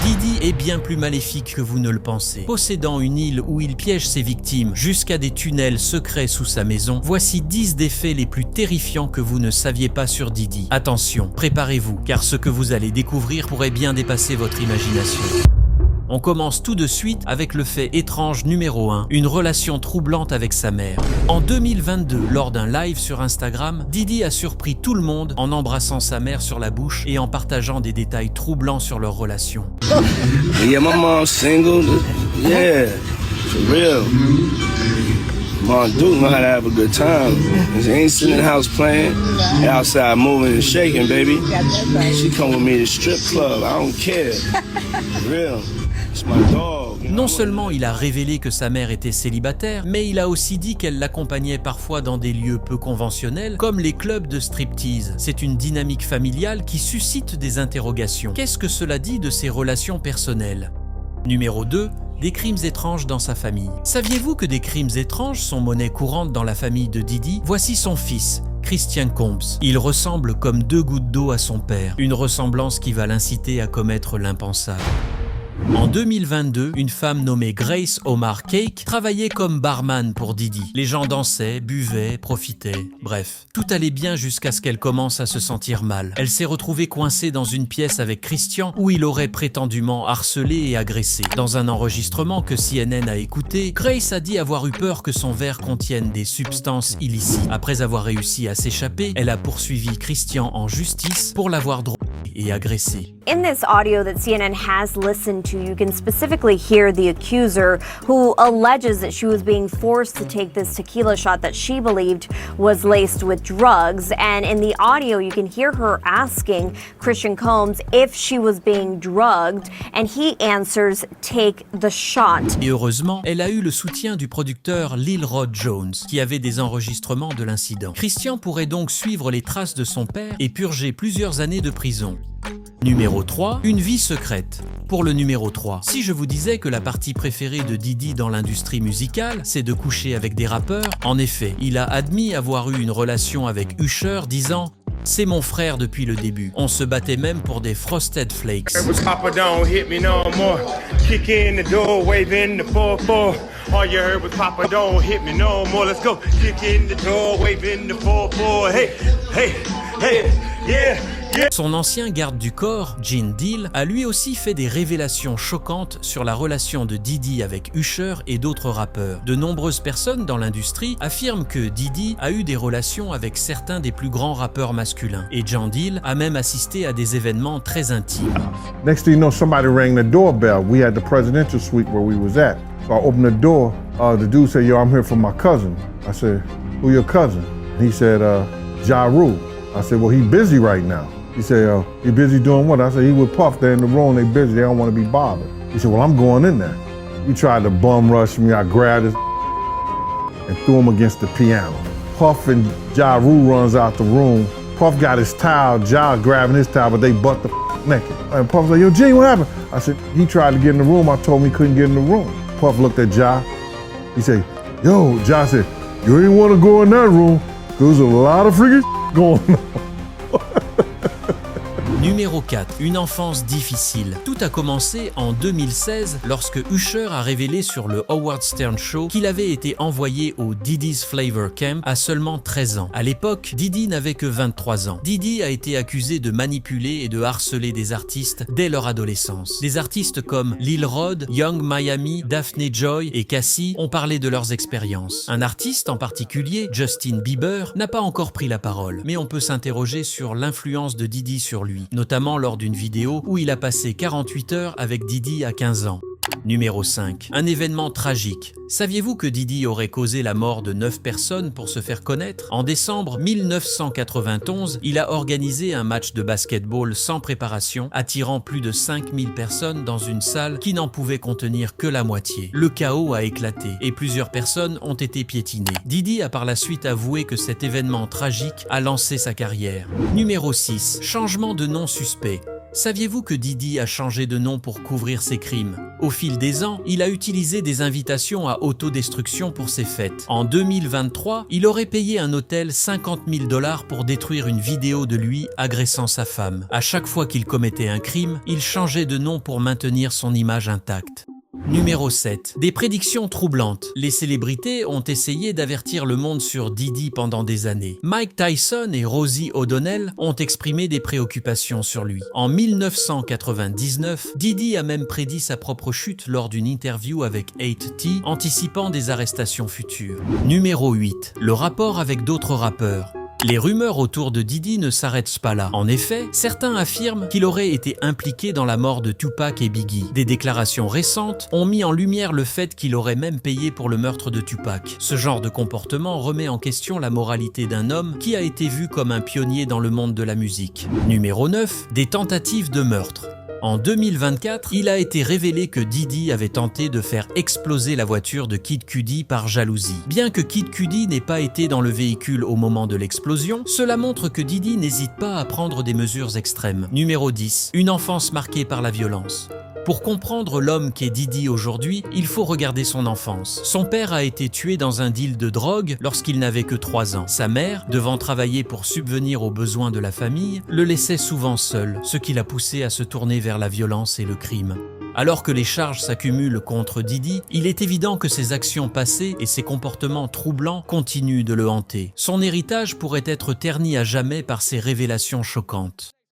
Diddy est bien plus maléfique que vous ne le pensez. Possédant une île où il piège ses victimes jusqu'à des tunnels secrets sous sa maison, voici 10 des faits les plus terrifiants que vous ne saviez pas sur Diddy. Attention, préparez-vous, car ce que vous allez découvrir pourrait bien dépasser votre imagination. On commence tout de suite avec le fait étrange numéro 1, une relation troublante avec sa mère. En 2022, lors d'un live sur Instagram, Diddy a surpris tout le monde en embrassant sa mère sur la bouche et en partageant des détails troublants sur leur relation. Yeah, my mom's single. Yeah, for real. Mom Duke know how to have a good time. She ain't sitting in the house playing. They outside moving and shaking, baby. She come with me to the strip club. I don't care. For real. It's my dog. Non seulement il a révélé que sa mère était célibataire, mais il a aussi dit qu'elle l'accompagnait parfois dans des lieux peu conventionnels, comme les clubs de striptease. C'est une dynamique familiale qui suscite des interrogations. Qu'est-ce que cela dit de ses relations personnelles? Numéro 2. Des crimes étranges dans sa famille. Saviez-vous que des crimes étranges sont monnaie courante dans la famille de Diddy? Voici son fils, Christian Combs. Il ressemble comme 2 gouttes d'eau à son père, une ressemblance qui va l'inciter à commettre l'impensable. En 2022, une femme nommée Grace Omar Cake travaillait comme barman pour Diddy. Les gens dansaient, buvaient, profitaient, bref. Tout allait bien jusqu'à ce qu'elle commence à se sentir mal. Elle s'est retrouvée coincée dans une pièce avec Christian où il aurait prétendument harcelé et agressé. Dans un enregistrement que CNN a écouté, Grace a dit avoir eu peur que son verre contienne des substances illicites. Après avoir réussi à s'échapper, elle a poursuivi Christian en justice pour l'avoir drogué et agressé. In this audio that CNN has listened to, you can specifically hear the accuser who alleges that she was being forced to take this tequila shot that she believed was laced with drugs. And in the audio, you can hear her asking Christian Combs if she was being drugged, and he answers, "Take the shot." Et heureusement, elle a eu le soutien du producteur Lil Rod Jones, qui avait des enregistrements de l'incident. Christian pourrait donc suivre les traces de son père et purger plusieurs années de prison. Numéro 3, une vie secrète. Pour le numéro 3, si je vous disais que la partie préférée de Diddy dans l'industrie musicale, c'est de coucher avec des rappeurs, en effet, il a admis avoir eu une relation avec Usher, disant « C'est mon frère depuis le début. On se battait même pour des Frosted Flakes. » All you heard was Papa don't hit me no more. Let's go. Kick in the door, waving the 4-4. Hey, hey, hey, yeah. Son ancien garde du corps, Gene Deal, a lui aussi fait des révélations choquantes sur la relation de Diddy avec Usher et d'autres rappeurs. De nombreuses personnes dans l'industrie affirment que Diddy a eu des relations avec certains des plus grands rappeurs masculins. Et Gene Deal a même assisté à des événements très intimes. Next thing you know, somebody rang the doorbell. We had the presidential suite where we was at. So I opened the door. The dude said, "Yo, I'm here for my cousin." I said, "Who your cousin?" And he said, Ja Rule. I said, "Well, he busy right now." He said, "You busy doing what?" I said, "He with Puff. They're in the room. They busy. They don't want to be bothered." He said, "Well, I'm going in there." He tried to bum rush me. I grabbed his and threw him against the piano. Puff and Ja Rule runs out the room. Puff got his towel. Ja grabbing his towel, but they butt the naked. And Puff said, "Yo, Gene, what happened?" I said, "He tried to get in the room. I told him he couldn't get in the room." Puff looked at Ja. He said, "Yo," Ja said, "You ain't want to go in that room. There's a lot of freaking going on." Numéro 4, une enfance difficile. Tout a commencé en 2016 lorsque Usher a révélé sur le Howard Stern Show qu'il avait été envoyé au Diddy's Flavor Camp à seulement 13 ans. À l'époque, Diddy n'avait que 23 ans. Diddy a été accusé de manipuler et de harceler des artistes dès leur adolescence. Des artistes comme Lil Rod, Young Miami, Daphne Joy et Cassie ont parlé de leurs expériences. Un artiste en particulier, Justin Bieber, n'a pas encore pris la parole, mais on peut s'interroger sur l'influence de Diddy sur lui, notamment lors d'une vidéo où il a passé 48 heures avec Diddy à 15 ans. Numéro 5. Un événement tragique. Saviez-vous que Diddy aurait causé la mort de 9 personnes pour se faire connaître? En décembre 1991, il a organisé un match de basketball sans préparation, attirant plus de 5000 personnes dans une salle qui n'en pouvait contenir que la moitié. Le chaos a éclaté et plusieurs personnes ont été piétinées. Diddy a par la suite avoué que cet événement tragique a lancé sa carrière. Numéro 6. Changement de nom suspect. Saviez-vous que Diddy a changé de nom pour couvrir ses crimes? Au fil des ans, il a utilisé des invitations à autodestruction pour ses fêtes. En 2023, il aurait payé un hôtel 50 000 $ pour détruire une vidéo de lui agressant sa femme. À chaque fois qu'il commettait un crime, il changeait de nom pour maintenir son image intacte. Numéro 7. Des prédictions troublantes. Les célébrités ont essayé d'avertir le monde sur Diddy pendant des années. Mike Tyson et Rosie O'Donnell ont exprimé des préoccupations sur lui. En 1999, Diddy a même prédit sa propre chute lors d'une interview avec 8T, anticipant des arrestations futures. Numéro 8. Le rapport avec d'autres rappeurs. Les rumeurs autour de Diddy ne s'arrêtent pas là. En effet, certains affirment qu'il aurait été impliqué dans la mort de Tupac et Biggie. Des déclarations récentes ont mis en lumière le fait qu'il aurait même payé pour le meurtre de Tupac. Ce genre de comportement remet en question la moralité d'un homme qui a été vu comme un pionnier dans le monde de la musique. Numéro 9. Des tentatives de meurtre. En 2024, il a été révélé que Diddy avait tenté de faire exploser la voiture de Kid Cudi par jalousie. Bien que Kid Cudi n'ait pas été dans le véhicule au moment de l'explosion, cela montre que Diddy n'hésite pas à prendre des mesures extrêmes. Numéro 10. Une enfance marquée par la violence. Pour comprendre l'homme qu'est Diddy aujourd'hui, il faut regarder son enfance. Son père a été tué dans un deal de drogue lorsqu'il n'avait que 3 ans. Sa mère, devant travailler pour subvenir aux besoins de la famille, le laissait souvent seul, ce qui l'a poussé à se tourner vers la violence et le crime. Alors que les charges s'accumulent contre Diddy, il est évident que ses actions passées et ses comportements troublants continuent de le hanter. Son héritage pourrait être terni à jamais par ces révélations choquantes.